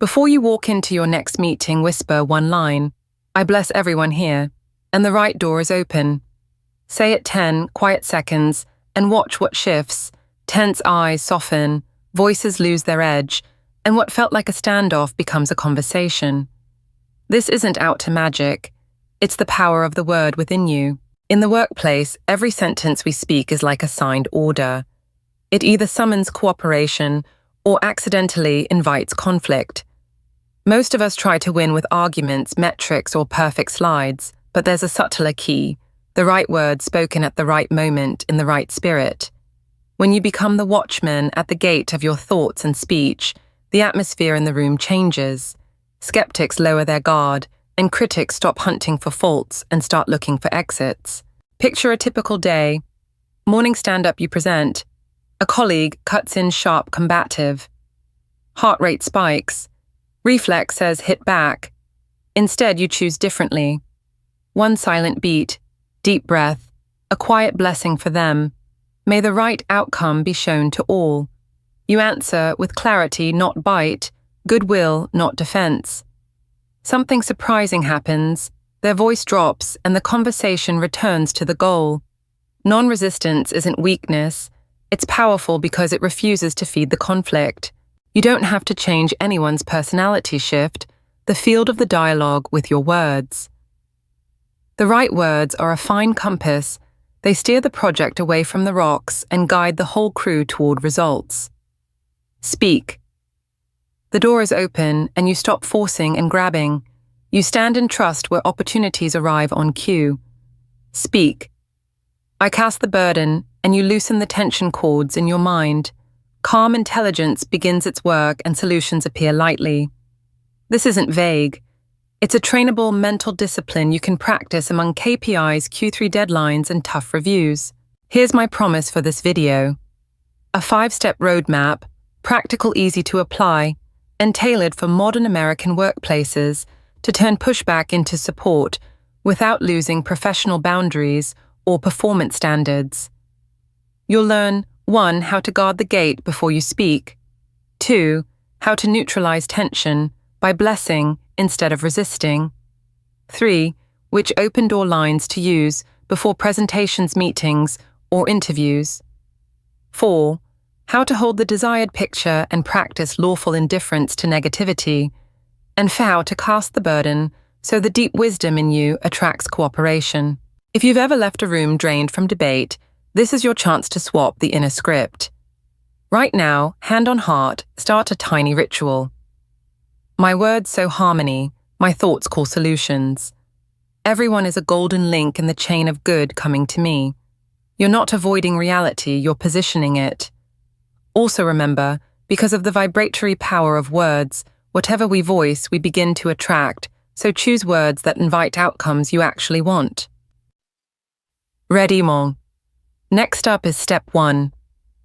Before you walk into your next meeting, whisper one line, "I bless everyone here," and the right door is open. Say it 10 quiet seconds and watch what shifts. Tense eyes soften, voices lose their edge, and what felt like a standoff becomes a conversation. This isn't out to magic. It's the power of the word within you. In the workplace, every sentence we speak is like a signed order. It either summons cooperation or accidentally invites conflict. Most of us try to win with arguments, metrics, or perfect slides, but there's a subtler key, the right words spoken at the right moment in the right spirit. When you become the watchman at the gate of your thoughts and speech, the atmosphere in the room changes. Skeptics lower their guard, and critics stop hunting for faults and start looking for exits. Picture a typical day. Morning stand-up, you present. A colleague cuts in sharp, combative. Heart rate spikes. Reflex says hit back. Instead, you choose differently. One silent beat, deep breath, a quiet blessing for them. May the right outcome be shown to all. You answer with clarity, not bite, goodwill, not defense. Something surprising happens. Their voice drops and the conversation returns to the goal. Non-resistance isn't weakness. It's powerful because it refuses to feed the conflict. You don't have to change anyone's personality shift, the field of the dialogue with your words. The right words are a fine compass. They steer the project away from the rocks and guide the whole crew toward results. Speak. The door is open and you stop forcing and grabbing. You stand in trust where opportunities arrive on cue. Speak. I cast the burden and you loosen the tension cords in your mind. Calm intelligence begins its work and solutions appear lightly. This isn't vague. It's a trainable mental discipline you can practice among KPIs, Q3 deadlines, and tough reviews. Here's my promise for this video. A 5-step roadmap, practical, easy to apply, and tailored for modern American workplaces to turn pushback into support without losing professional boundaries or performance standards. You'll learn 1. How to guard the gate before you speak. 2. How to neutralize tension by blessing instead of resisting. 3. Which open door lines to use before presentations, meetings, or interviews. 4. How to hold the desired picture and practice lawful indifference to negativity. And how to cast the burden so the deep wisdom in you attracts cooperation. If you've ever left a room drained from debate, this is your chance to swap the inner script. Right now, hand on heart, start a tiny ritual. My words sow harmony, my thoughts call solutions. Everyone is a golden link in the chain of good coming to me. You're not avoiding reality, you're positioning it. Also remember, because of the vibratory power of words, whatever we voice, we begin to attract, so choose words that invite outcomes you actually want. Ready, Mon? Next up is step 1,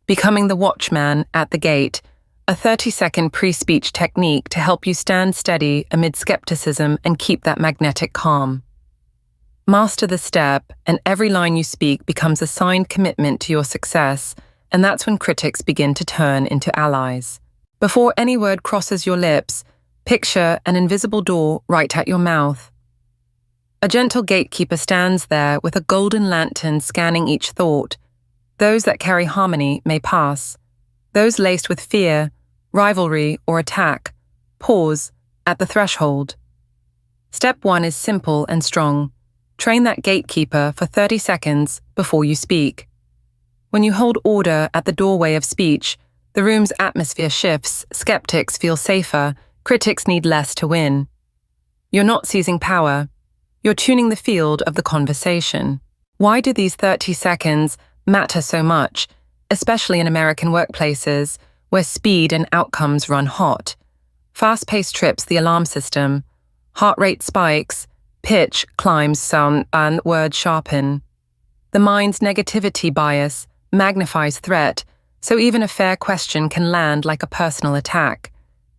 becoming the watchman at the gate, a 30-second pre-speech technique to help you stand steady amid skepticism and keep that magnetic calm. Master the step, and every line you speak becomes a signed commitment to your success, and that's when critics begin to turn into allies. Before any word crosses your lips, picture an invisible door right at your mouth. A gentle gatekeeper stands there with a golden lantern scanning each thought. Those that carry harmony may pass. Those laced with fear, rivalry, or attack, pause at the threshold. Step 1 is simple and strong. Train that gatekeeper for 30 seconds before you speak. When you hold order at the doorway of speech, the room's atmosphere shifts, skeptics feel safer, critics need less to win. You're not seizing power. You're tuning the field of the conversation. Why do these 30 seconds matter so much, especially in American workplaces where speed and outcomes run hot? Fast-paced trips the alarm system, heart rate spikes, pitch climbs some, and words sharpen. The mind's negativity bias magnifies threat, so even a fair question can land like a personal attack.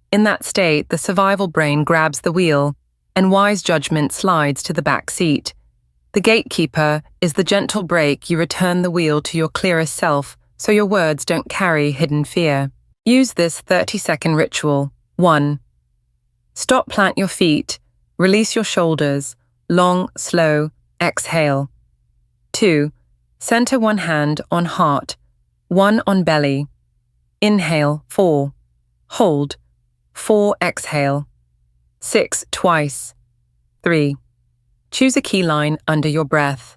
In that state, the survival brain grabs the wheel, and wise judgment slides to the back seat. The gatekeeper is the gentle brake you return the wheel to your clearest self so your words don't carry hidden fear. Use this 30-second ritual. 1. Stop, plant your feet, release your shoulders, long, slow, exhale. 2. Center one hand on heart, one on belly. Inhale, 4. Hold, 4, exhale. 6, twice. 3. Choose a key line under your breath.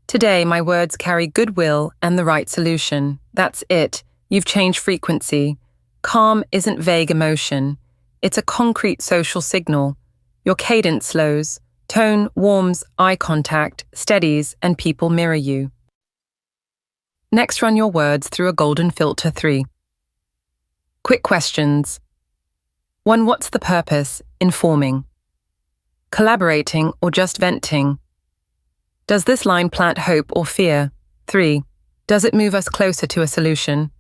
Today, my words carry goodwill and the right solution. That's it. You've changed frequency. Calm isn't vague emotion. It's a concrete social signal. Your cadence slows, tone warms, eye contact steadies, and people mirror you. Next, run your words through a golden filter. 3. Quick questions. 1. What's the purpose? Informing. Collaborating or just venting? Does this line plant hope or fear? 3. Does it move us closer to a solution?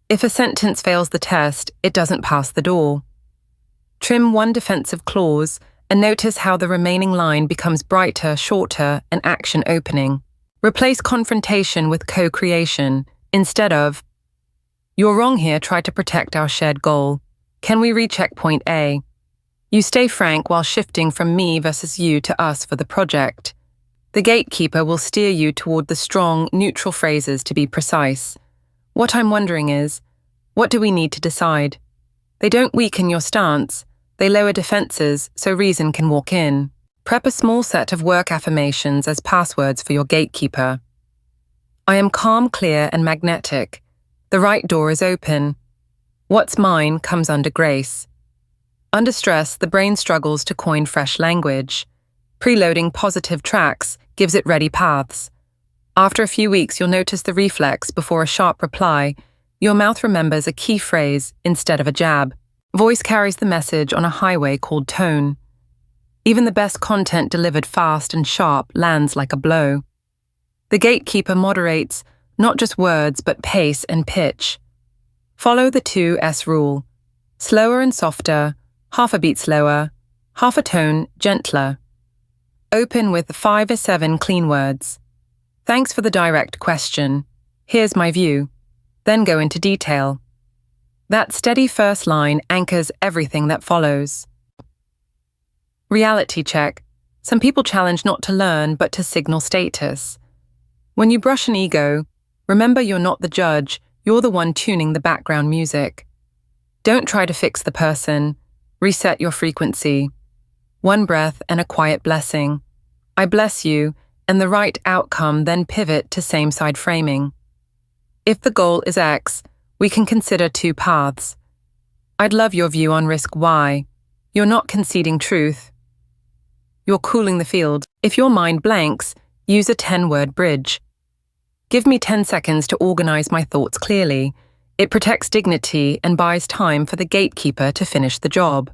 If a sentence fails the test, it doesn't pass the door. Trim one defensive clause and notice how the remaining line becomes brighter, shorter, and action opening. Replace confrontation with co-creation instead of, "You're wrong here, try to protect our shared goal. Can we recheck point A?" You stay frank while shifting from me versus you to us for the project. The gatekeeper will steer you toward the strong, neutral phrases to be precise. What I'm wondering is, what do we need to decide? They don't weaken your stance, they lower defenses so reason can walk in. Prep a small set of work affirmations as passwords for your gatekeeper. I am calm, clear, and magnetic. The right door is open. What's mine comes under grace. Under stress, the brain struggles to coin fresh language. Preloading positive tracks gives it ready paths. After a few weeks, you'll notice the reflex before a sharp reply. Your mouth remembers a key phrase instead of a jab. Voice carries the message on a highway called tone. Even the best content delivered fast and sharp lands like a blow. The gatekeeper moderates not just words but pace and pitch. Follow the 2S rule. Slower and softer, half a beat slower, half a tone gentler. Open with 5 or 7 clean words. Thanks for the direct question. Here's my view. Then go into detail. That steady first line anchors everything that follows. Reality check. Some people challenge not to learn but to signal status. When you brush an ego, remember you're not the judge, you're the one tuning the background music. Don't try to fix the person. Reset your frequency. One breath and a quiet blessing. I bless you, and the right outcome, then pivot to same-side framing. If the goal is X, we can consider 2 paths. I'd love your view on risk Y. You're not conceding truth. You're cooling the field. If your mind blanks, use a 10-word bridge. Give me 10 seconds to organize my thoughts clearly. It protects dignity and buys time for the gatekeeper to finish the job.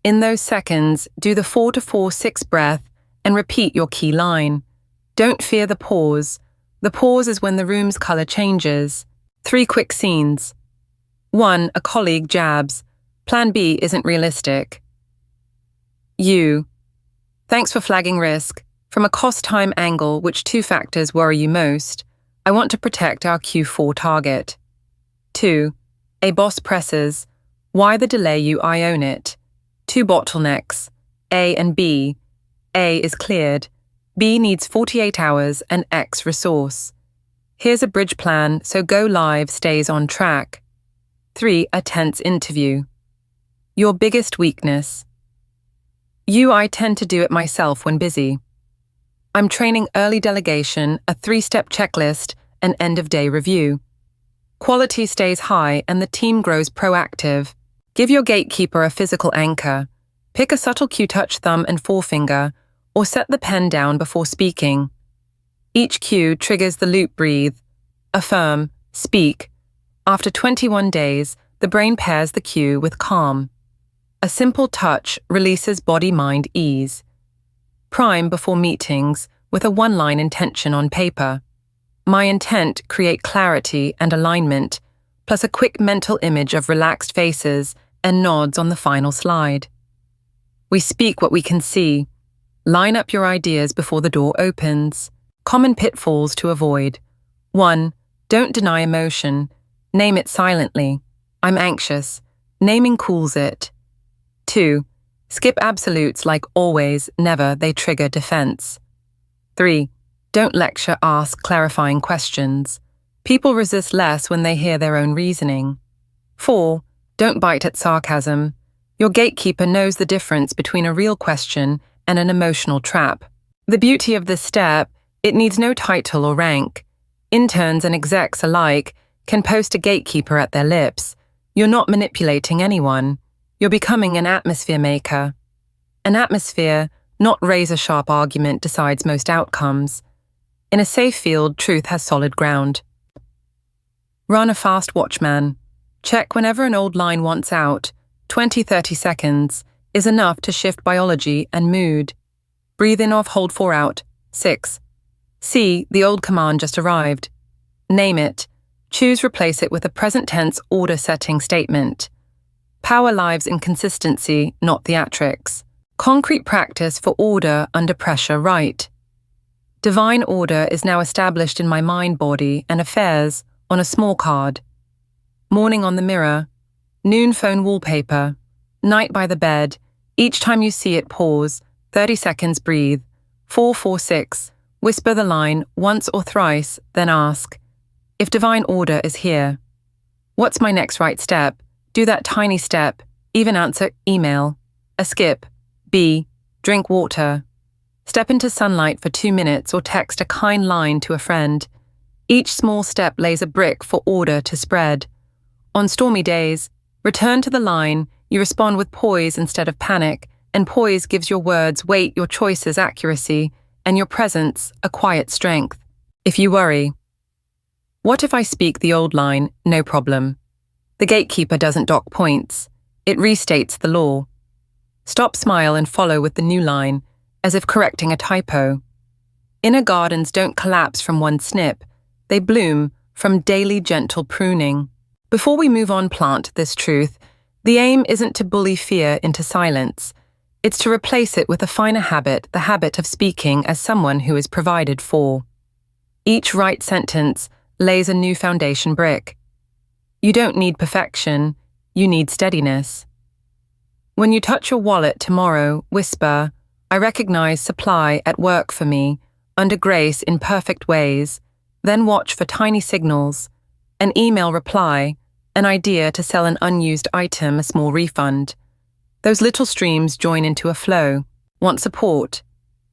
In those seconds, do the 4 to 4-6 breath and repeat your key line. Don't fear the pause. The pause is when the room's color changes. 3 quick scenes. 1. A colleague jabs. Plan B isn't realistic. You. Thanks for flagging risk. From a cost-time angle, which 2 factors worry you most? I want to protect our Q4 target. 2. A boss presses. Why the delay you? I own it. 2 bottlenecks. A and B. A is cleared. B needs 48 hours and X resource. Here's a bridge plan so go live stays on track. 3. A tense interview. Your biggest weakness. I tend to do it myself when busy. I'm training early delegation, a 3-step checklist, and end-of-day review. Quality stays high and the team grows proactive. Give your gatekeeper a physical anchor. Pick a subtle cue, touch thumb and forefinger, or set the pen down before speaking. Each cue triggers the loop: breathe, affirm, speak. After 21 days, the brain pairs the cue with calm. A simple touch releases body-mind ease. Prime before meetings with a 1-line intention on paper. My intent: create clarity and alignment, plus a quick mental image of relaxed faces and nods on the final slide. We speak what we can see. Line up your ideas before the door opens. Common pitfalls to avoid. 1. Don't deny emotion. Name it silently. I'm anxious. Naming cools it. 2. Skip absolutes like always, never, they trigger defense. 3. Don't lecture, ask clarifying questions. People resist less when they hear their own reasoning. 4. Don't bite at sarcasm. Your gatekeeper knows the difference between a real question and an emotional trap. The beauty of this step, it needs no title or rank. Interns and execs alike can post a gatekeeper at their lips. You're not manipulating anyone. You're becoming an atmosphere maker. An atmosphere, not razor-sharp argument, decides most outcomes. In a safe field, truth has solid ground. Run a fast watchman. Check whenever an old line wants out. 20-30 seconds is enough to shift biology and mood. Breathe in, off, hold 4 out. 6. See, the old command just arrived. Name it. Choose, replace it with a present tense order-setting statement. Power lives in consistency, not theatrics. Concrete practice for order under pressure, right. Divine order is now established in my mind, body, and affairs on a small card. Morning on the mirror. Noon phone wallpaper. Night by the bed. Each time you see it, pause. 30 seconds, breathe. 4-4-6. Whisper the line once or thrice, then ask, if divine order is here, what's my next right step? Do that tiny step. Even answer, email. A skip. B. Drink water. Step into sunlight for 2 minutes or text a kind line to a friend. Each small step lays a brick for order to spread. On stormy days, return to the line. You respond with poise instead of panic, and poise gives your words weight, your choices accuracy, and your presence a quiet strength. If you worry, what if I speak the old line, no problem? The gatekeeper doesn't dock points. It restates the law. Stop, smile, and follow with the new line, as if correcting a typo. Inner gardens don't collapse from one snip. They bloom from daily gentle pruning. Before we move on, plant this truth. The aim isn't to bully fear into silence. It's to replace it with a finer habit, the habit of speaking as someone who is provided for. Each right sentence lays a new foundation brick. You don't need perfection, you need steadiness. When you touch your wallet tomorrow, whisper, I recognize supply at work for me, under grace in perfect ways, then watch for tiny signals, an email reply, an idea to sell an unused item, a small refund. Those little streams join into a flow. Want support?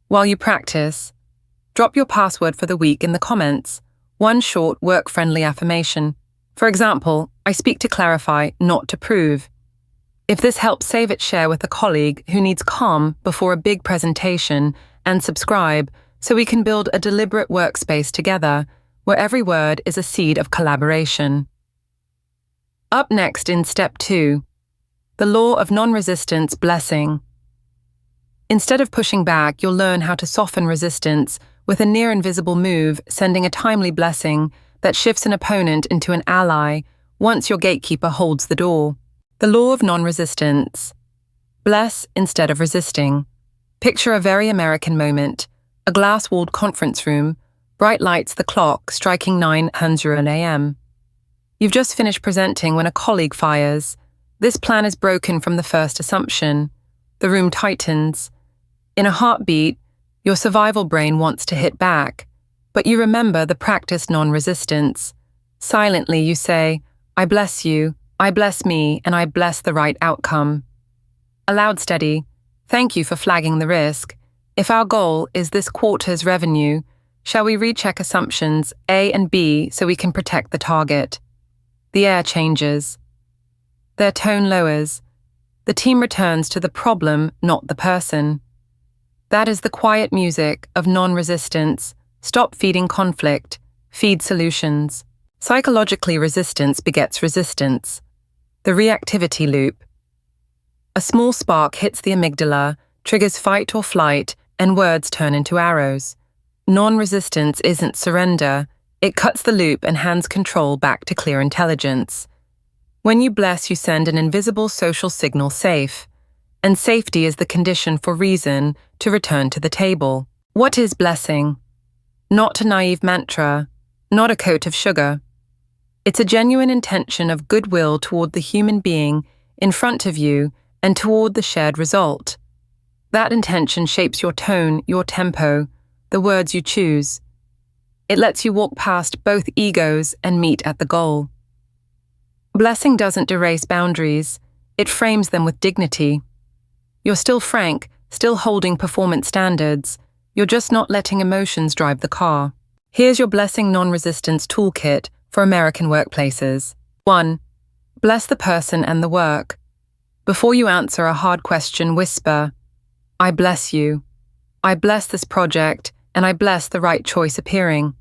While you practice, drop your password for the week in the comments. One short, work-friendly affirmation. For example, I speak to clarify, not to prove. If this helps, save it, share with a colleague who needs calm before a big presentation, and subscribe so we can build a deliberate workspace together where every word is a seed of collaboration. Up next in Step 2, the law of non-resistance, blessing. Instead of pushing back, you'll learn how to soften resistance with a near-invisible move, sending a timely blessing that shifts an opponent into an ally once your gatekeeper holds the door. The law of non-resistance. Bless instead of resisting. Picture a very American moment, a glass-walled conference room, bright lights, the clock striking 9:00 a.m. You've just finished presenting when a colleague fires. This plan is broken from the first assumption. The room tightens. In a heartbeat, your survival brain wants to hit back, but you remember the practiced non-resistance. Silently you say, I bless you, I bless me, and I bless the right outcome. Aloud, steady, thank you for flagging the risk. If our goal is this quarter's revenue, shall we recheck assumptions A and B so we can protect the target? The air changes. Their tone lowers. The team returns to the problem, not the person. That is the quiet music of non-resistance. Stop feeding conflict. Feed solutions. Psychologically, resistance begets resistance. The reactivity loop. A small spark hits the amygdala, triggers fight or flight, and words turn into arrows. Non-resistance isn't surrender. It cuts the loop and hands control back to clear intelligence. When you bless, you send an invisible social signal, safe. And safety is the condition for reason to return to the table. What is blessing? Not a naive mantra, not a coat of sugar. It's a genuine intention of goodwill toward the human being in front of you and toward the shared result. That intention shapes your tone, your tempo, the words you choose. It lets you walk past both egos and meet at the goal. Blessing doesn't erase boundaries, it frames them with dignity. You're still frank, still holding performance standards. You're just not letting emotions drive the car. Here's your blessing non-resistance toolkit for American workplaces. 1. Bless the person and the work. Before you answer a hard question, whisper, I bless you. I bless this project, and I bless the right choice appearing.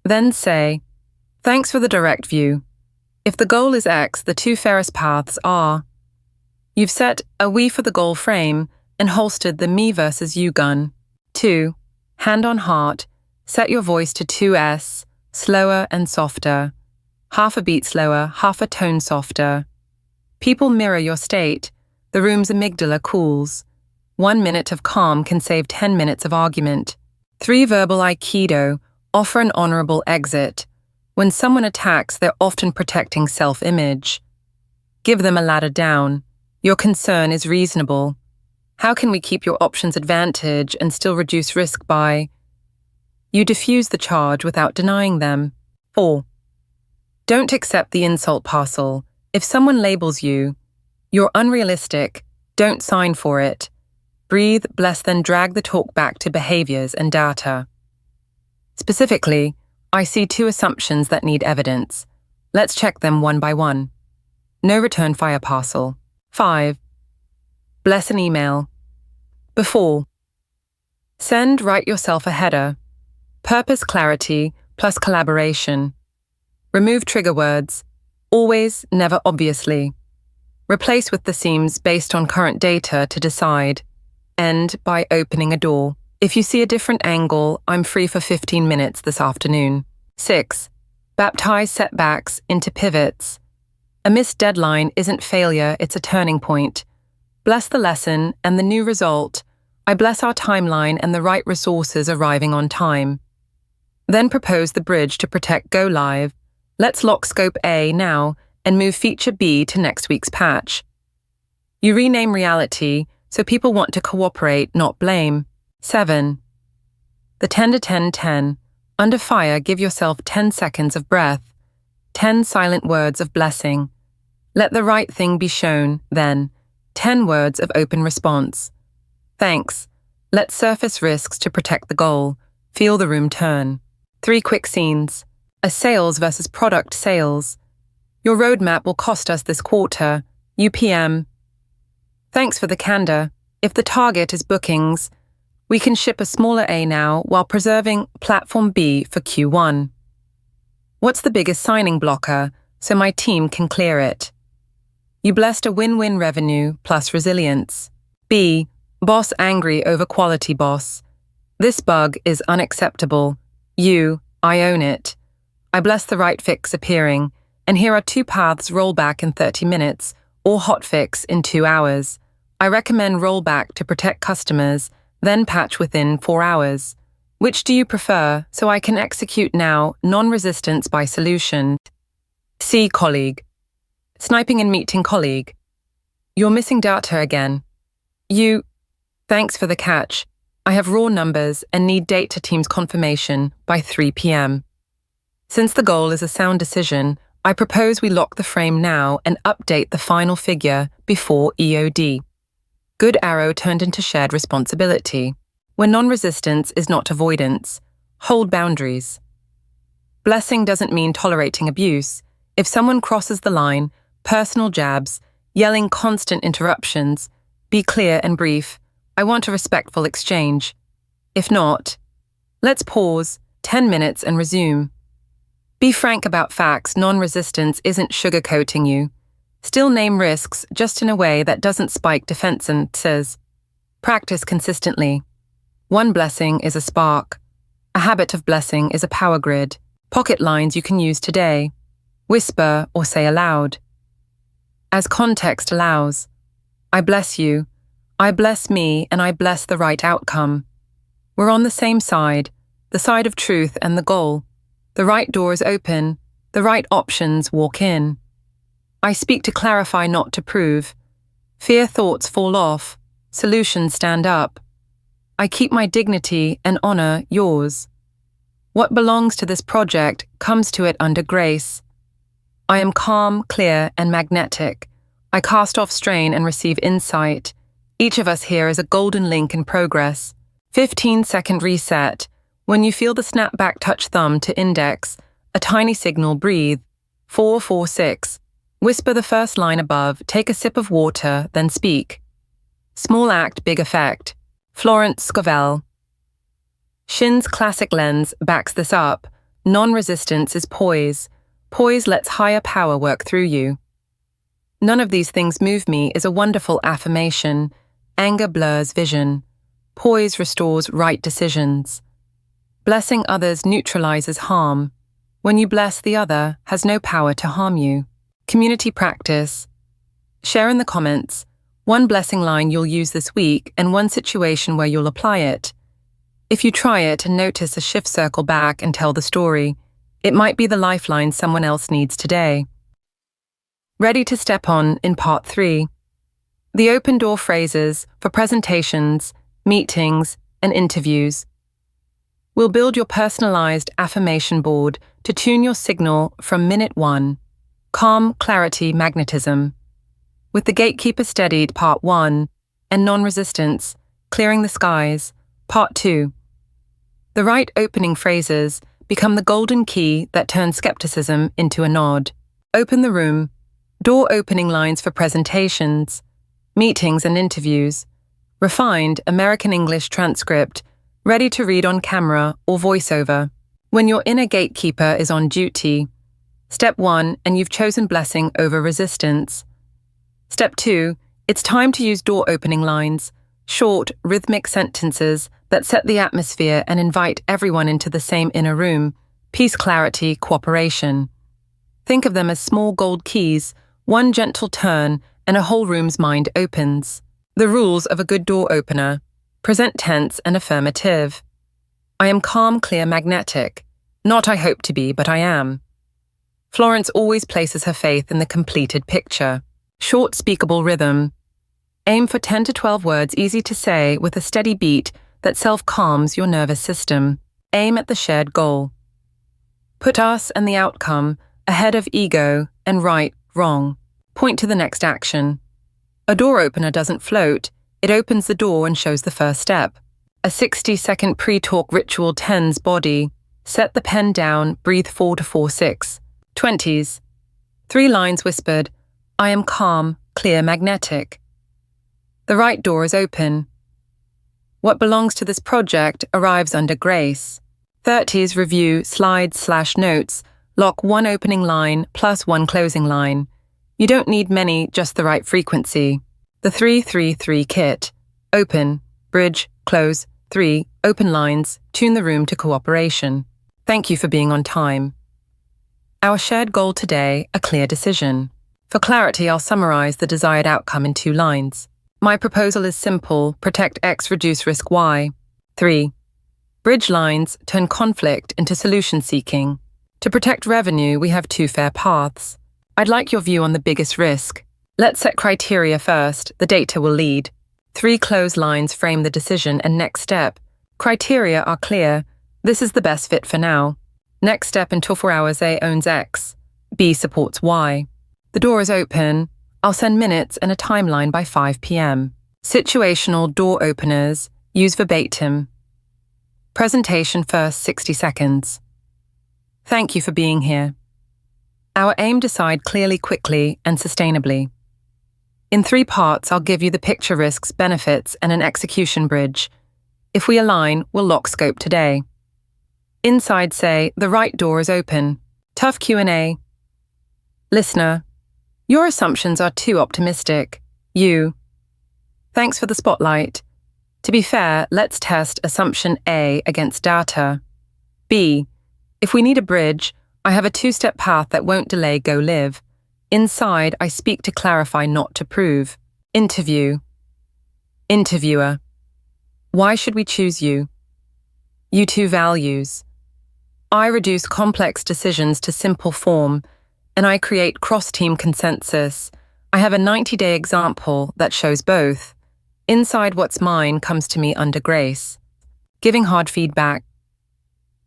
Then say, thanks for the direct view. If the goal is X, the two fairest paths are. You've set a we for the goal frame and holstered the me versus you gun. 2. Hand on heart, set your voice to 2S, slower and softer. Half a beat slower, half a tone softer. People mirror your state. The room's amygdala cools. 1 minute of calm can save 10 minutes of argument. 3. Verbal Aikido, offer an honorable exit. When someone attacks, they're often protecting self-image. Give them a ladder down. Your concern is reasonable. How can we keep your options advantage and still reduce risk by? You diffuse the charge without denying them. 4. Don't accept the insult parcel. If someone labels you, you're unrealistic, don't sign for it. Breathe, bless, then drag the talk back to behaviors and data. Specifically, I see 2 assumptions that need evidence. Let's check them one by one. No return fire parcel. 5. Bless an email. Before. Send, write yourself a header. Purpose clarity plus collaboration. Remove trigger words. Always, never obviously. Replace with the seams based on current data to decide. End by opening a door. If you see a different angle, I'm free for 15 minutes this afternoon. 6. Baptize setbacks into pivots. A missed deadline isn't failure, it's a turning point. Bless the lesson and the new result. I bless our timeline and the right resources arriving on time. Then propose the bridge to protect go live. Let's lock scope A now and move feature B to next week's patch. You rename reality so people want to cooperate, not blame. 7. The 10 to 10-10. Under fire, give yourself 10 seconds of breath. 10 silent words of blessing. Let the right thing be shown, then. 10 words of open response. Thanks. Let's surface risks to protect the goal. Feel the room turn. 3 quick scenes. A sales versus product sales. Your roadmap will cost us this quarter. UPM. Thanks for the candor. If the target is bookings, we can ship a smaller A now while preserving platform B for Q1. What's the biggest signing blocker so my team can clear it? You blessed a win-win revenue plus resilience. B. Boss angry over quality boss. This bug is unacceptable. I own it. I bless the right fix appearing, and here are 2 paths: rollback in 30 minutes or hotfix in 2 hours. I recommend rollback to protect customers, then patch within 4 hours. Which do you prefer so I can execute now, non-resistance by solution? C. Colleague. Sniping and meeting colleague. You're missing data again. Thanks for the catch. I have raw numbers and need data team's confirmation by 3 p.m. Since the goal is a sound decision, I propose we lock the frame now and update the final figure before EOD. Good arrow turned into shared responsibility. When non-resistance is not avoidance, hold boundaries. Blessing doesn't mean tolerating abuse. If someone crosses the line, personal jabs, yelling constant interruptions, be clear and brief. I want a respectful exchange. If not, let's pause, 10 minutes and resume. Be frank about facts. Non-resistance isn't sugarcoating you. Still name risks, just in a way that doesn't spike defenses. Practice consistently. 1 blessing is a spark. A habit of blessing is a power grid. Pocket lines you can use today. Whisper or say aloud. As context allows. I bless you. I bless me, and I bless the right outcome. We're on the same side, the side of truth and the goal. The right door is open. The right options walk in. I speak to clarify, not to prove. Fear thoughts fall off, solutions stand up. I keep my dignity and honor yours. What belongs to this project comes to it under grace. I am calm, clear, and magnetic. I cast off strain and receive insight. Each of us here is a golden link in progress. 15-second reset. When you feel the snapback touch thumb to index, a tiny signal, breathe. 446. Whisper the first line above, take a sip of water, then speak. Small act, big effect. Florence Scovel Shinn's classic lens backs this up. Non-resistance is poise. Poise lets higher power work through you. None of these things move me is a wonderful affirmation. Anger blurs vision. Poise restores right decisions. Blessing others neutralizes harm. When you bless the other, has no power to harm you. Community practice. Share in the comments one blessing line you'll use this week and one situation where you'll apply it. If you try it and notice a shift, circle back and tell the story. It might be the lifeline someone else needs today. Ready to step on in part 3. The open door phrases for presentations, meetings, and interviews. We'll build your personalized affirmation board to tune your signal from minute 1. Calm, clarity, magnetism. With the gatekeeper steadied, part 1, and non-resistance, clearing the skies, part 2. The right opening phrases become the golden key that turns skepticism into a nod. Open the room. Door opening lines for presentations, meetings and interviews. Refined American English transcript, ready to read on camera or voiceover. When your inner gatekeeper is on duty. Step 1, and you've chosen blessing over resistance. Step 2, it's time to use door opening lines, short, rhythmic sentences that set the atmosphere and invite everyone into the same inner room. Peace, clarity, cooperation. Think of them as small gold keys. One gentle turn and a whole room's mind opens. The rules of a good door opener. Present tense and affirmative. I am calm, clear, magnetic. Not I hope to be, but I am. Florence always places her faith in the completed picture. Short, speakable rhythm. Aim for 10 to 12 words easy to say with a steady beat that self-calms your nervous system. Aim at the shared goal. Put us and the outcome ahead of ego and right, wrong. Point to the next action. A door opener doesn't float, it opens the door and shows the first step. A 60-second pre-talk ritual tends body. Set the pen down, breathe 4 to 4-6. 20s. 3 lines whispered, I am calm, clear, magnetic. The right door is open. What belongs to this project arrives under grace. 30s review, slides/notes, lock 1 opening line plus 1 closing line. You don't need many, just the right frequency. The 3-3-3 kit. Open, bridge, close, 3, open lines, tune the room to cooperation. Thank you for being on time. Our shared goal today, a clear decision. For clarity, I'll summarize the desired outcome in 2 lines. My proposal is simple, protect X, reduce risk Y. 3. Bridge lines turn conflict into solution seeking. To protect revenue, we have 2 fair paths. I'd like your view on the biggest risk. Let's set criteria first, the data will lead. 3 close lines frame the decision and next step. Criteria are clear. This is the best fit for now. Next step in 24 hours, A owns X. B supports Y. The door is open. I'll send minutes and a timeline by 5 p.m. Situational door openers, use verbatim. Presentation first 60 seconds. Thank you for being here. Our aim decide clearly, quickly, and sustainably. In 3 parts, I'll give you the picture risks, benefits, and an execution bridge. If we align, we'll lock scope today. Inside say, the right door is open. Tough Q&A. Listener, your assumptions are too optimistic. You. Thanks for the spotlight. To be fair, let's test assumption A against data. B. If we need a bridge, I have a 2-step path that won't delay go live. Inside, I speak to clarify, not to prove. Interview. Interviewer. Why should we choose you? You 2 values. I reduce complex decisions to simple form, and I create cross-team consensus. I have a 90-day example that shows both. Inside what's mine comes to me under grace. Giving hard feedback.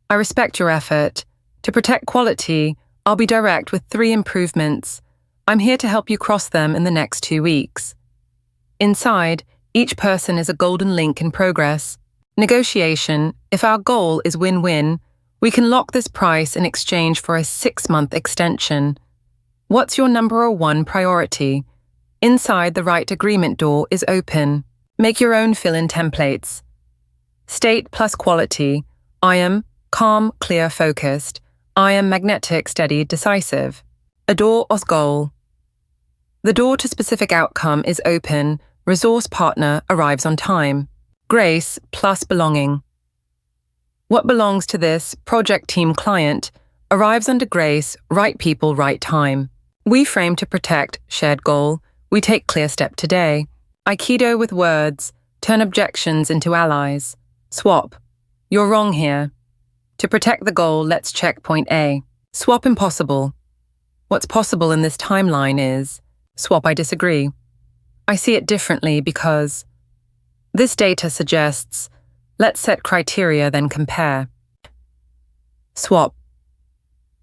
I respect your effort. To protect quality, I'll be direct with 3 improvements. I'm here to help you cross them in the next 2 weeks. Inside, each person is a golden link in progress. Negotiation. If our goal is win-win, we can lock this price in exchange for a 6-month extension. What's your number 1 priority? Inside, the right agreement door is open. Make your own fill-in templates. State plus quality. I am calm, clear, focused. I am magnetic, steady, decisive. Adore os goal. The door to specific outcome is open. Resource partner arrives on time. Grace plus belonging. What belongs to this project team client arrives under grace, right people, right time. We frame to protect, shared goal. We take clear step today. Aikido with words, turn objections into allies. Swap. You're wrong here. To protect the goal, let's check point A. Swap impossible. What's possible in this timeline is, swap I disagree. I see it differently because this data suggests, let's set criteria then compare. Swap.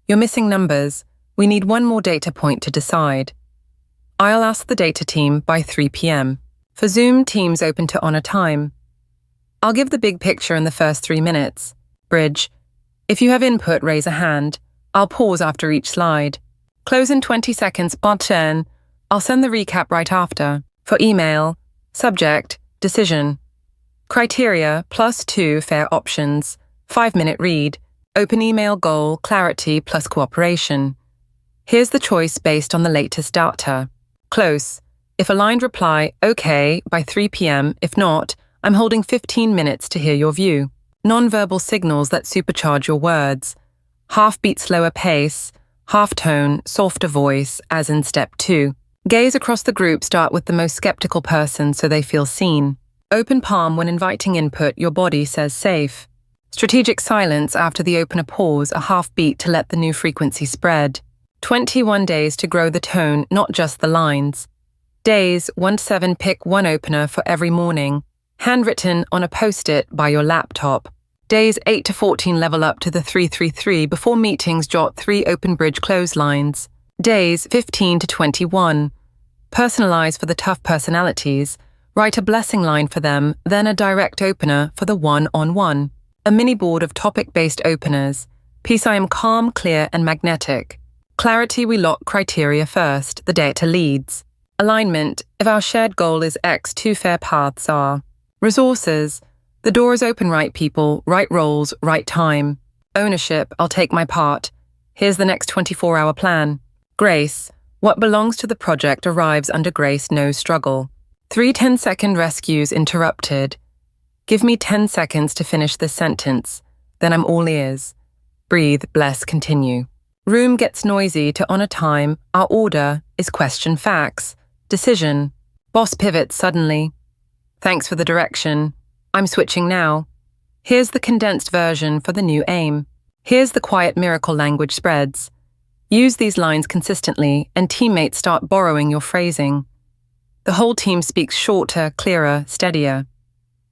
You're missing numbers. We need 1 more data point to decide. I'll ask the data team by 3 p.m. For Zoom, Teams open to honor time. I'll give the big picture in the first 3 minutes. Bridge. If you have input, raise a hand. I'll pause after each slide. Close in 20 seconds, button. I'll send the recap right after. For email, subject, decision. Criteria, +2 fair options. 5-minute read. Open email goal, clarity plus cooperation. Here's the choice based on the latest data. Close. If aligned, reply, okay, by 3 p.m. If not, I'm holding 15 minutes to hear your view. Non-verbal signals that supercharge your words. Half-beat slower pace, half-tone, softer voice, as in step 2. Gaze across the group, start with the most skeptical person so they feel seen. Open palm when inviting input, your body says safe. Strategic silence after the opener pause, a half-beat to let the new frequency spread. 21 days to grow the tone, not just the lines. Days 1 to 7, pick 1 opener for every morning. Handwritten on a post-it by your laptop. Days 8 to 14, level up to the 333. Before meetings, jot 3 open bridge clotheslines. Days 15 to 21. Personalize for the tough personalities. Write a blessing line for them, then a direct opener for the one-on-one. A mini board of topic-based openers. Piece I am calm, clear, and magnetic. Clarity, we lock criteria first, the data leads. Alignment, if our shared goal is X, 2 fair paths are. Resources, the door is open, right people, right roles, right time. Ownership, I'll take my part. Here's the next 24-hour plan. Grace, what belongs to the project arrives under grace, no struggle. 3 10-second rescues interrupted. Give me 10 seconds to finish this sentence, then I'm all ears. Breathe, bless, continue. Room gets noisy to honor time. Our order is question facts. Decision. Boss pivots suddenly. Thanks for the direction. I'm switching now. Here's the condensed version for the new aim. Here's the quiet miracle language spreads. Use these lines consistently and teammates start borrowing your phrasing. The whole team speaks shorter, clearer, steadier.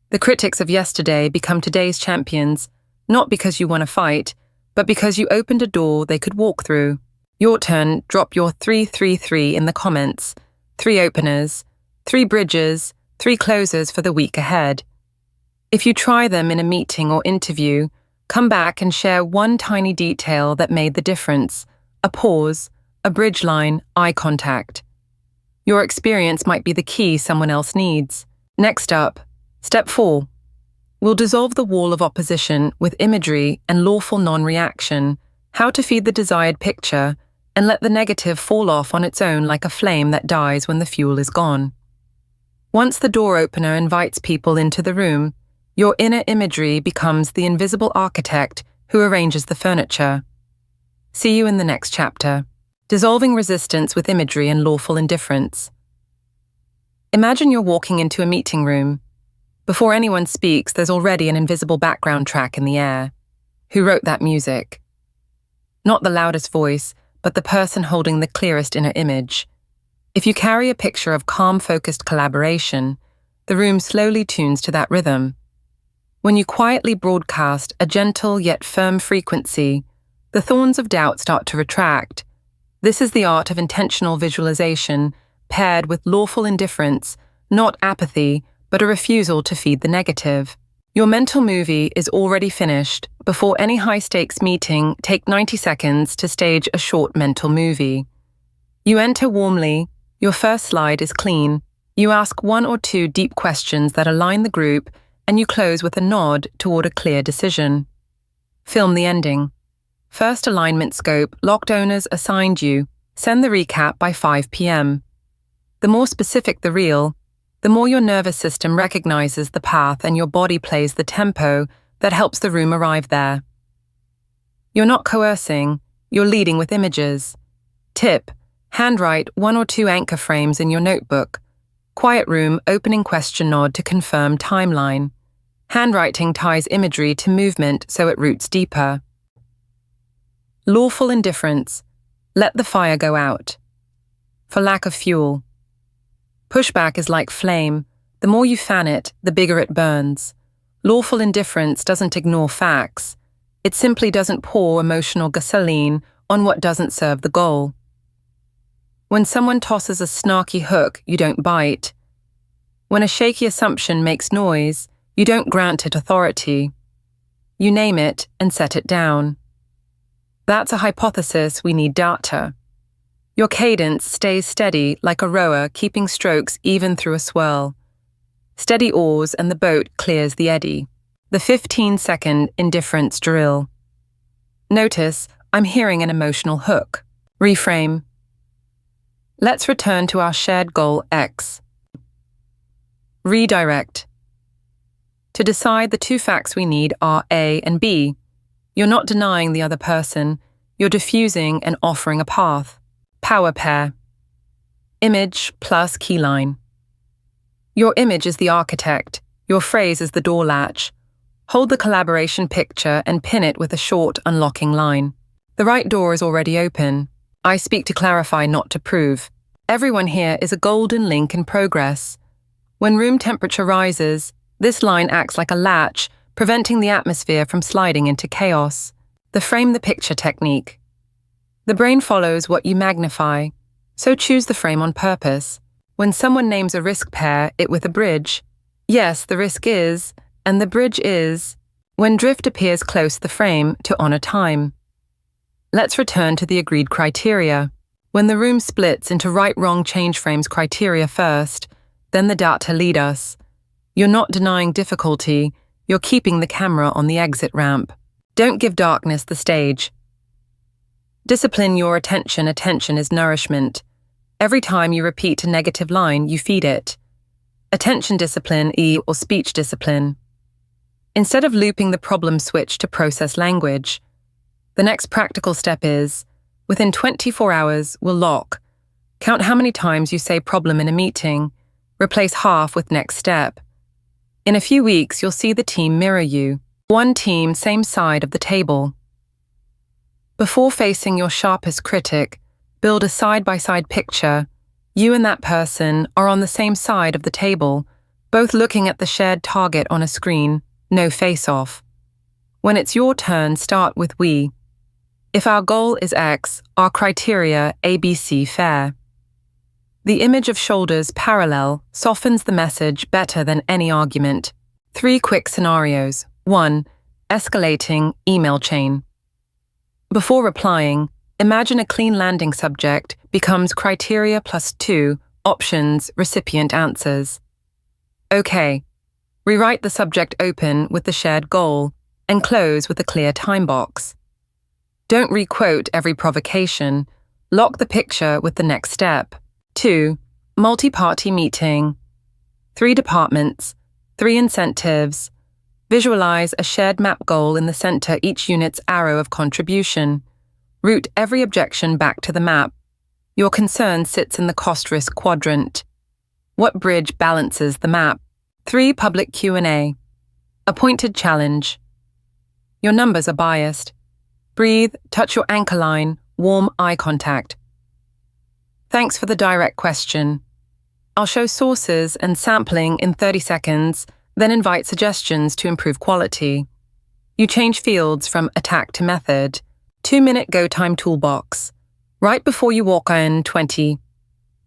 The critics of yesterday become today's champions, not because you won a fight, but because you opened a door they could walk through. Your turn, drop your 333 in the comments. 3 openers, 3 bridges, 3 closers for the week ahead. If you try them in a meeting or interview, come back and share 1 tiny detail that made the difference. A pause, a bridge line, eye contact. Your experience might be the key someone else needs. Next up, step 4. We'll dissolve the wall of opposition with imagery and lawful non-reaction, how to feed the desired picture, and let the negative fall off on its own like a flame that dies when the fuel is gone. Once the door opener invites people into the room, your inner imagery becomes the invisible architect who arranges the furniture. See you in the next chapter. Dissolving resistance with imagery and lawful indifference. Imagine you're walking into a meeting room. Before anyone speaks, there's already an invisible background track in the air. Who wrote that music? Not the loudest voice, but the person holding the clearest inner image. If you carry a picture of calm, focused collaboration, the room slowly tunes to that rhythm. When you quietly broadcast a gentle yet firm frequency, the thorns of doubt start to retract. This is the art of intentional visualization, paired with lawful indifference, not apathy, but a refusal to feed the negative. Your mental movie is already finished. Before any high-stakes meeting, take 90 seconds to stage a short mental movie. You enter warmly. Your first slide is clean. You ask 1 or 2 deep questions that align the group, and you close with a nod toward a clear decision. Film the ending. First alignment scope, locked owners assigned you. Send the recap by 5 p.m. The more specific the reel, the more your nervous system recognizes the path and your body plays the tempo that helps the room arrive there. You're not coercing, you're leading with images. Tip: handwrite 1 or 2 anchor frames in your notebook. Quiet room, opening question nod to confirm timeline. Handwriting ties imagery to movement so it roots deeper. Lawful indifference. Let the fire go out. For lack of fuel. Pushback is like flame. The more you fan it, the bigger it burns. Lawful indifference doesn't ignore facts. It simply doesn't pour emotional gasoline on what doesn't serve the goal. When someone tosses a snarky hook, you don't bite. When a shaky assumption makes noise, you don't grant it authority. You name it and set it down. That's a hypothesis, we need data. Your cadence stays steady like a rower keeping strokes even through a swirl. Steady oars and the boat clears the eddy. The 15-second indifference drill. Notice, I'm hearing an emotional hook. Reframe. Let's return to our shared goal X. Redirect. To decide, the 2 facts we need are A and B. You're not denying the other person, you're diffusing and offering a path. Power pair. Image plus keyline. Your image is the architect, your phrase is the door latch. Hold the collaboration picture and pin it with a short, unlocking line. The right door is already open. I speak to clarify, not to prove. Everyone here is a golden link in progress. When room temperature rises, this line acts like a latch, preventing the atmosphere from sliding into chaos. The frame the picture technique. The brain follows what you magnify, so choose the frame on purpose. When someone names a risk, pair it with a bridge. Yes, the risk is, and the bridge is, when drift appears close the frame to honor time. Let's return to the agreed criteria. When the room splits into right-wrong change frames, criteria first, then the data lead us. You're not denying difficulty, you're keeping the camera on the exit ramp. Don't give darkness the stage. Discipline your attention. Attention is nourishment. Every time you repeat a negative line, you feed it. Attention discipline or speech discipline. Instead of looping the problem, switch to process language. The next practical step is, within 24 hours, we'll lock. Count how many times you say problem in a meeting. Replace half with next step. In a few weeks, you'll see the team mirror you. One team, same side of the table. Before facing your sharpest critic, build a side-by-side picture. You and that person are on the same side of the table, both looking at the shared target on a screen, no face-off. When it's your turn, start with we. If our goal is X, our criteria ABC fair. The image of shoulders parallel softens the message better than any argument. 3 quick scenarios. 1. Escalating email chain. Before replying, imagine a clean landing subject becomes criteria plus 2 options, recipient answers. Okay. Rewrite the subject open with the shared goal and close with a clear time box. Don't re-quote every provocation. Lock the picture with the next step. 2. Multi-party meeting. 3 departments, 3 incentives. Visualize a shared map goal in the center, each unit's arrow of contribution. Route every objection back to the map. Your concern sits in the cost-risk quadrant. What bridge balances the map? 3 public Q&A. Appointed challenge. Your numbers are biased. Breathe, touch your anchor line, warm eye contact. Thanks for the direct question. I'll show sources and sampling in 30 seconds, then invite suggestions to improve quality. You change fields from attack to method. 2-minute go time toolbox. Right before you walk in, 20.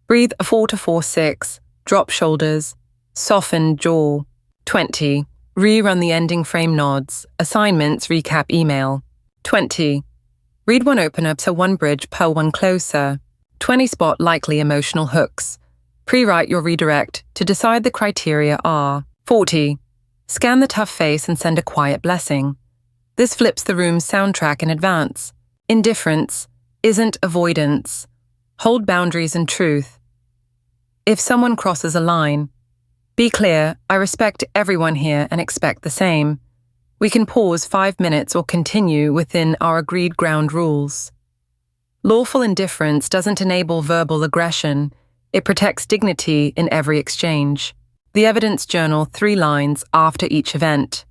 Breathe a 4 to 4, 6. Drop shoulders. Soften jaw. 20. Rerun the ending frame nods. Assignments recap email. 20. Read one opener so one bridge per one closer. 20. Spot likely emotional hooks. Pre-write your redirect to decide the criteria are. 40. Scan the tough face and send a quiet blessing. This flips the room's soundtrack in advance. Indifference isn't avoidance. Hold boundaries and truth. If someone crosses a line, be clear, I respect everyone here and expect the same. We can pause 5 minutes or continue within our agreed ground rules. Lawful indifference doesn't enable verbal aggression. It protects dignity in every exchange. The evidence journal 3 lines after each event.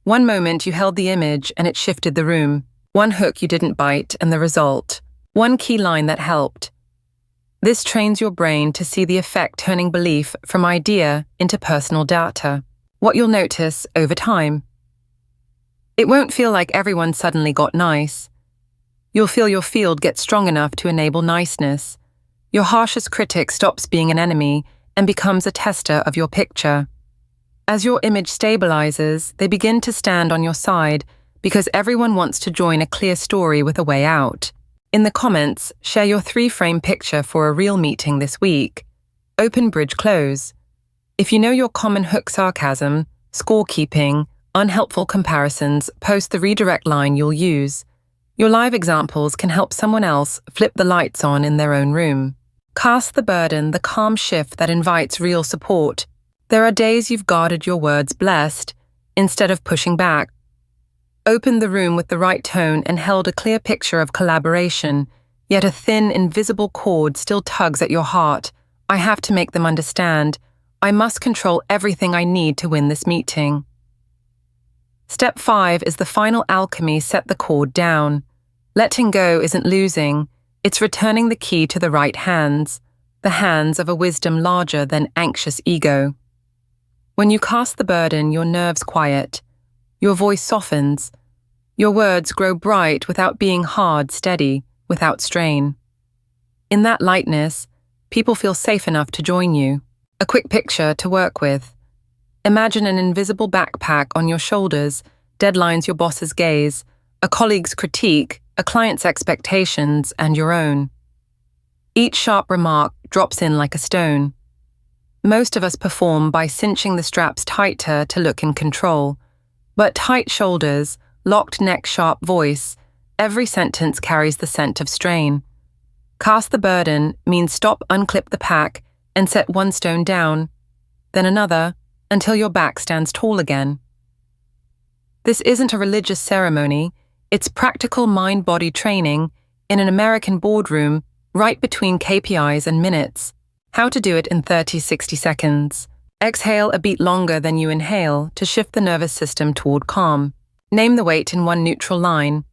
One moment you held the image and it shifted the room. One hook you didn't bite and the result. One key line that helped. This trains your brain to see the effect turning belief from idea into personal data. What you'll notice over time. It won't feel like everyone suddenly got nice. You'll feel your field get strong enough to enable niceness. Your harshest critic stops being an enemy and becomes a tester of your picture. As your image stabilizes, they begin to stand on your side because everyone wants to join a clear story with a way out. In the comments, share your 3-frame picture for a real meeting this week. Open bridge close. If you know your common hook sarcasm, scorekeeping, unhelpful comparisons, post the redirect line you'll use. Your live examples can help someone else flip the lights on in their own room. Cast the burden, the calm shift that invites real support. There are days you've guarded your words blessed, instead of pushing back. Opened the room with the right tone and held a clear picture of collaboration, yet a thin, invisible cord still tugs at your heart. I have to make them understand. I must control everything I need to win this meeting. Step 5 is the final alchemy. Set the cord down. Letting go isn't losing. It's returning the key to the right hands, the hands of a wisdom larger than anxious ego. When you cast the burden, your nerves quiet. Your voice softens. Your words grow bright without being hard, steady, without strain. In that lightness, people feel safe enough to join you. A quick picture to work with. Imagine an invisible backpack on your shoulders, deadlines your boss's gaze, a colleague's critique, a client's expectations, and your own. Each sharp remark drops in like a stone. Most of us perform by cinching the straps tighter to look in control. But tight shoulders, locked neck, sharp voice, every sentence carries the scent of strain. Cast the burden means stop, unclip the pack, and set one stone down, then another, until your back stands tall again. This isn't a religious ceremony, it's practical mind-body training in an American boardroom right between KPIs and minutes. How to do it in 30-60 seconds. Exhale a beat longer than you inhale to shift the nervous system toward calm. Name the weight in one neutral line.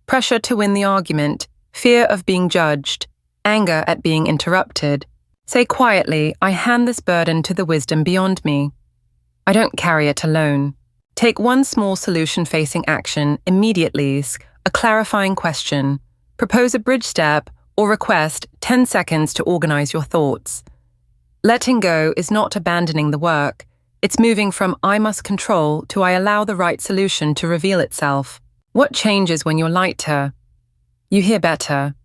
Pressure to win the argument, fear of being judged, anger at being interrupted. Say quietly, I hand this burden to the wisdom beyond me. I don't carry it alone. Take one small solution-facing action immediately, a clarifying question. Propose a bridge step or request 10 seconds to organize your thoughts. Letting go is not abandoning the work. It's moving from I must control to I allow the right solution to reveal itself. What changes when you're lighter? You hear better.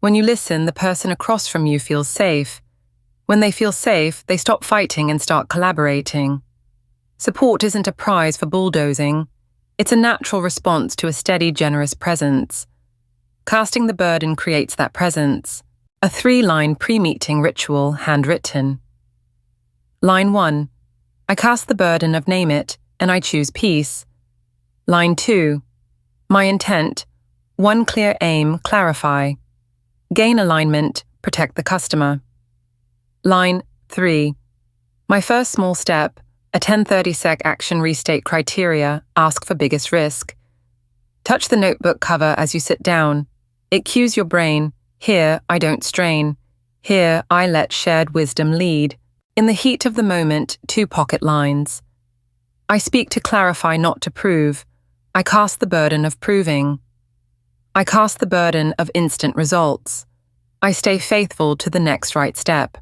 When you listen, the person across from you feels safe. When they feel safe, they stop fighting and start collaborating. Support isn't a prize for bulldozing. It's a natural response to a steady, generous presence. Casting the burden creates that presence. A 3-line pre-meeting ritual handwritten. Line 1. I cast the burden of name it, and I choose peace. Line 2. My intent. 1 clear aim, clarify. Gain alignment, protect the customer. Line 3. My first small step. A 10-30-sec action restate criteria, ask for biggest risk. Touch the notebook cover as you sit down. It cues your brain, here I don't strain. Here, I let shared wisdom lead. In the heat of the moment, 2 pocket lines. I speak to clarify, not to prove. I cast the burden of proving. I cast the burden of instant results. I stay faithful to the next right step.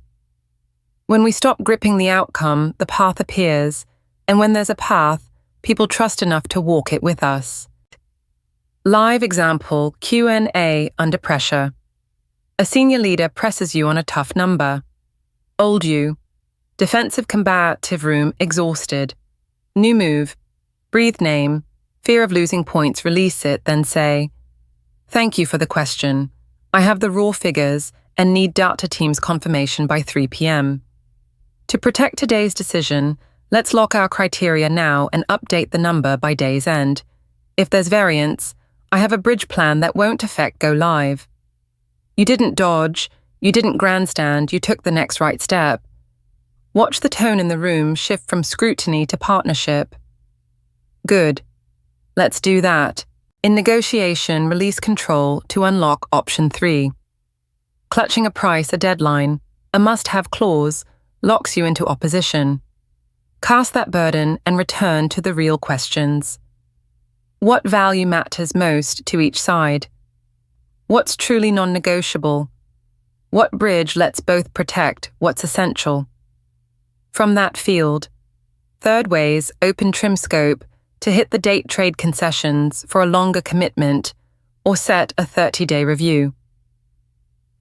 When we stop gripping the outcome, the path appears, and when there's a path, people trust enough to walk it with us. Live example Q&A under pressure. A senior leader presses you on a tough number. Old you. Defensive combative room exhausted. New move. Breathe name. Fear of losing points, release it, then say, "Thank you for the question. I have the raw figures and need data team's confirmation by 3 p.m. To protect today's decision, let's lock our criteria now and update the number by day's end. If there's variance, I have a bridge plan that won't affect go live." You didn't dodge, you didn't grandstand, you took the next right step. Watch the tone in the room shift from scrutiny to partnership. Good. Let's do that. In negotiation, release control to unlock option 3. Clutching a price, a deadline, a must-have clause, locks you into opposition. Cast that burden and return to the real questions. What value matters most to each side? What's truly non-negotiable? What bridge lets both protect what's essential? From that field, third ways, open trim scope to hit the date trade concessions for a longer commitment or set a 30-day review.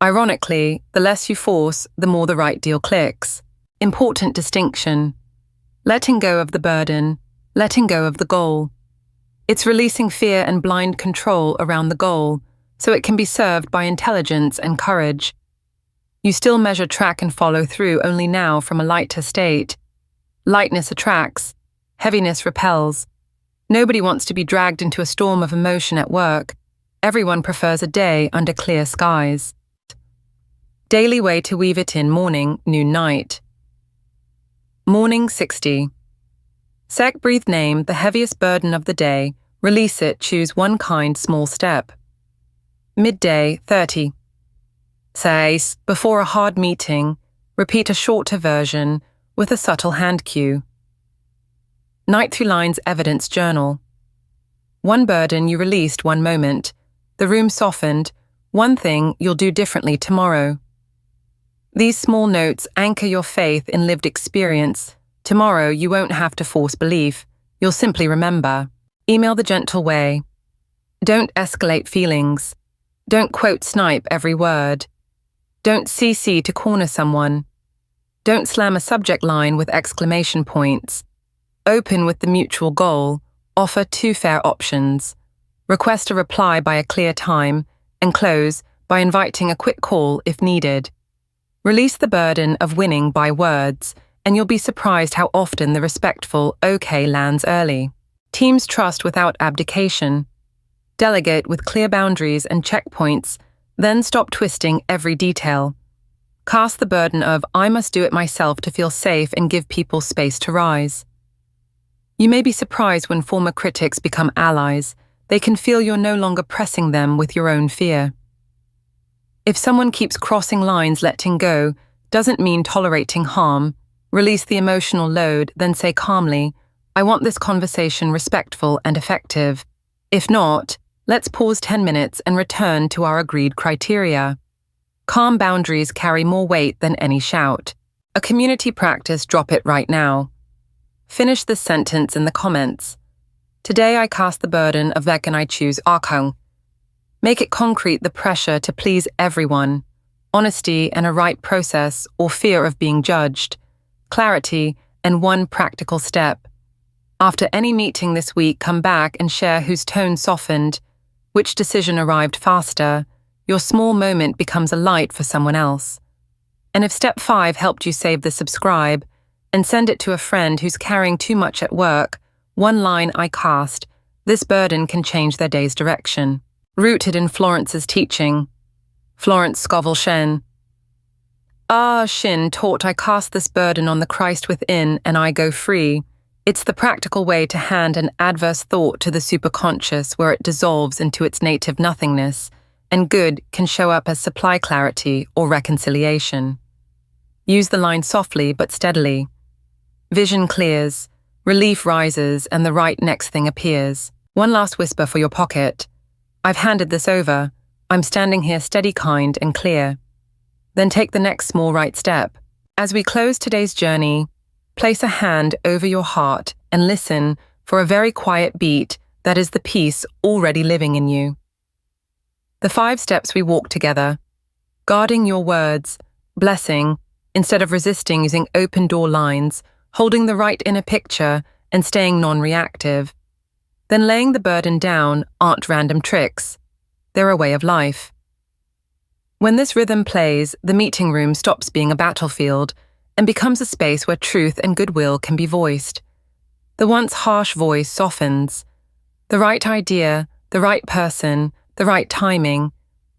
Ironically, the less you force, the more the right deal clicks. Important distinction. Letting go of the burden, letting go of the goal. It's releasing fear and blind control around the goal, so it can be served by intelligence and courage. You still measure, track, and follow through, only now from a lighter state. Lightness attracts, heaviness repels. Nobody wants to be dragged into a storm of emotion at work. Everyone prefers a day under clear skies. Daily way to weave it in: morning, noon, night. Morning 60. Sec, breathe name, the heaviest burden of the day, release it, choose one kind small step. Midday 30. Says, before a hard meeting, repeat a shorter version with a subtle hand cue. Night through lines evidence journal. One burden you released one moment, the room softened, one thing you'll do differently tomorrow. These small notes anchor your faith in lived experience. Tomorrow you won't have to force belief, you'll simply remember. Email the gentle way. Don't escalate feelings. Don't quote snipe every word. Don't CC to corner someone. Don't slam a subject line with exclamation points. Open with the mutual goal. Offer 2 fair options. Request a reply by a clear time, and close by inviting a quick call if needed. Release the burden of winning by words, and you'll be surprised how often the respectful okay lands early. Teams trust without abdication. Delegate with clear boundaries and checkpoints, then stop twisting every detail. Cast the burden of I must do it myself to feel safe and give people space to rise. You may be surprised when former critics become allies. They can feel you're no longer pressing them with your own fear. If someone keeps crossing lines, letting go doesn't mean tolerating harm. Release the emotional load, then say calmly, I want this conversation respectful and effective. If not, let's pause 10 minutes and return to our agreed criteria. Calm boundaries carry more weight than any shout. A community practice, drop it right now. Finish this sentence in the comments. Today I cast the burden of veg and I choose akang. Make it concrete, the pressure to please everyone, honesty and a right process or fear of being judged, clarity and one practical step. After any meeting this week, come back and share whose tone softened, which decision arrived faster. Your small moment becomes a light for someone else. And if step 5 helped you save the subscribe, and send it to a friend who's carrying too much at work, one line I cast, this burden can change their day's direction. Rooted in Florence's teaching. Florence Scovel Shinn. Shinn taught I cast this burden on the Christ within and I go free. It's the practical way to hand an adverse thought to the superconscious where it dissolves into its native nothingness, and good can show up as supply clarity or reconciliation. Use the line softly but steadily. Vision clears, relief rises, and the right next thing appears. One last whisper for your pocket. I've handed this over. I'm standing here steady, kind, and clear. Then take the next small right step. As we close today's journey, place a hand over your heart and listen for a very quiet beat that is the peace already living in you. The 5 steps we walk together: guarding your words, blessing, instead of resisting, using open door lines, holding the right inner picture and staying non-reactive. Then laying the burden down aren't random tricks. They're a way of life. When this rhythm plays, the meeting room stops being a battlefield and becomes a space where truth and goodwill can be voiced. The once harsh voice softens. The right idea, the right person, the right timing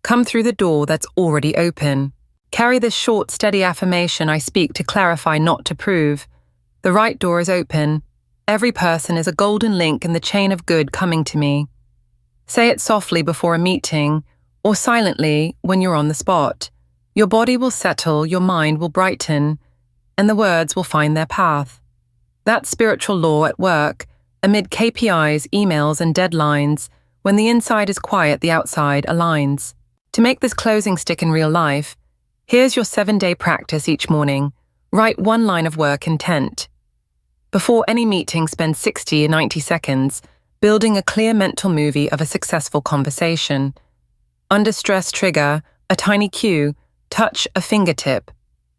come through the door that's already open. Carry this short, steady affirmation I speak to clarify, not to prove. The right door is open. Every person is a golden link in the chain of good coming to me. Say it softly before a meeting, or silently when you're on the spot. Your body will settle, your mind will brighten, and the words will find their path. That's spiritual law at work, amid KPIs, emails, and deadlines. When the inside is quiet, the outside aligns. To make this closing stick in real life, here's your 7-day practice each morning. Write 1 line of work intent. Before any meeting, spend 60 or 90 seconds building a clear mental movie of a successful conversation. Under stress, trigger a tiny cue, touch a fingertip.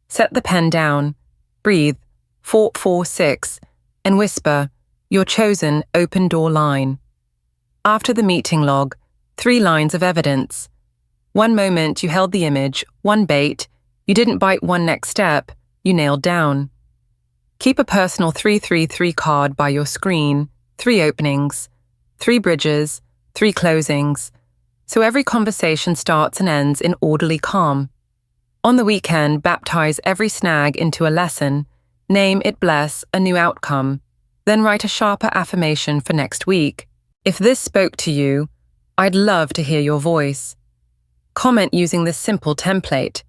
Set the pen down, breathe, 4, 4, 6, and whisper your chosen open door line. After the meeting log, 3 lines of evidence. 1 moment you held the image, 1 bait, you didn't bite 1 next step, you nailed down. Keep a personal 333 card by your screen, 3 openings, 3 bridges, 3 closings, so every conversation starts and ends in orderly calm. On the weekend, baptize every snag into a lesson, name it, bless a new outcome, then write a sharper affirmation for next week. If this spoke to you, I'd love to hear your voice. Comment using this simple template.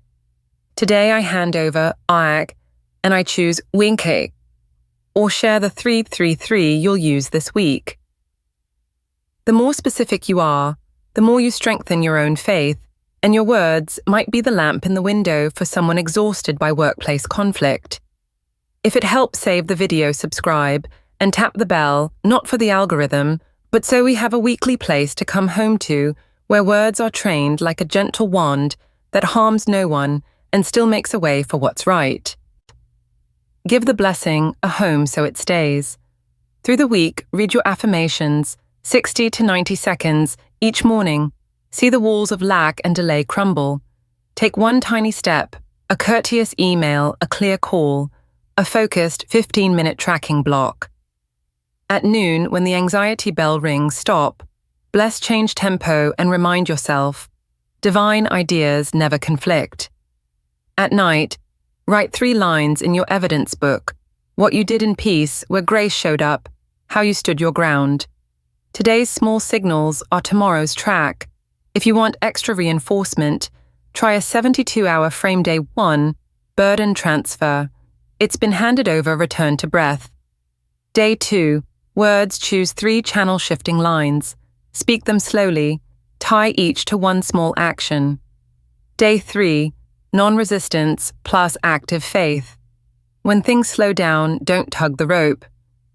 Today I hand over AG and I choose Winke, or share the 333 you'll use this week. The more specific you are, the more you strengthen your own faith, and your words might be the lamp in the window for someone exhausted by workplace conflict. If it helps save the video, subscribe, and tap the bell, not for the algorithm, but so we have a weekly place to come home to where words are trained like a gentle wand that harms no one and still makes a way for what's right. Give the blessing a home so it stays. Through the week, read your affirmations, 60 to 90 seconds each morning. See the walls of lack and delay crumble. Take 1 tiny step, a courteous email, a clear call, a focused 15-minute tracking block. At noon, when the anxiety bell rings, stop, bless, change tempo, and remind yourself, divine ideas never conflict. At night, write 3 lines in your evidence book, what you did in peace, where grace showed up, how you stood your ground. Today's small signals are tomorrow's track. If you want extra reinforcement, try a 72-hour frame day 1, burden transfer. It's been handed over, return to breath. Day 2, words, choose 3 channel shifting lines. Speak them slowly, tie each to 1 small action. Day 3, non-resistance plus active faith. When things slow down, don't tug the rope.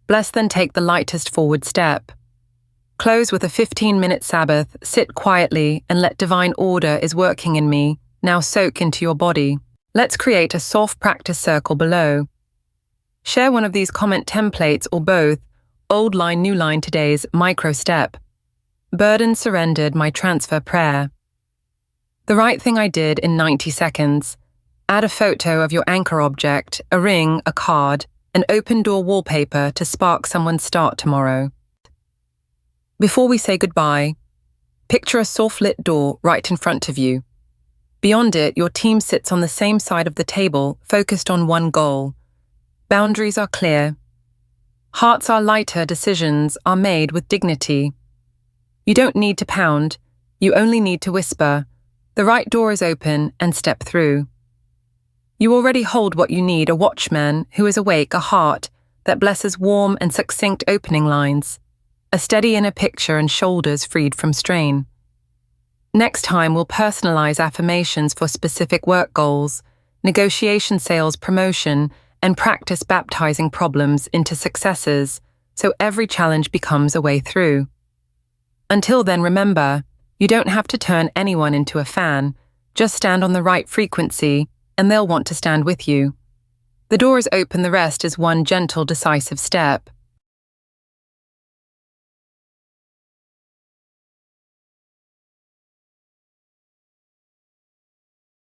Bless, then take the lightest forward step. Close with a 15-minute Sabbath, sit quietly and let divine order is working in me, now soak into your body. Let's create a soft practice circle below. Share one of these comment templates or both, old line, new line, today's micro step. Burden surrendered, my transfer prayer. The right thing I did in 90 seconds. Add a photo of your anchor object, a ring, a card, an open door wallpaper to spark someone's start tomorrow. Before we say goodbye, picture a soft-lit door right in front of you. Beyond it, your team sits on the same side of the table, focused on one goal. Boundaries are clear. Hearts are lighter, decisions are made with dignity. You don't need to pound, You only need to whisper, "The right door is open," and step through. You already hold what you need, a watchman who is awake, a heart that blesses warm and succinct opening lines, a steady inner picture and shoulders freed from strain. Next time, we'll personalize affirmations for specific work goals, negotiation, sales, promotion, and practice baptizing problems into successes so every challenge becomes a way through. Until then, remember, you don't have to turn anyone into a fan. Just stand on the right frequency, and they'll want to stand with you. The door is open, the rest is one gentle, decisive step.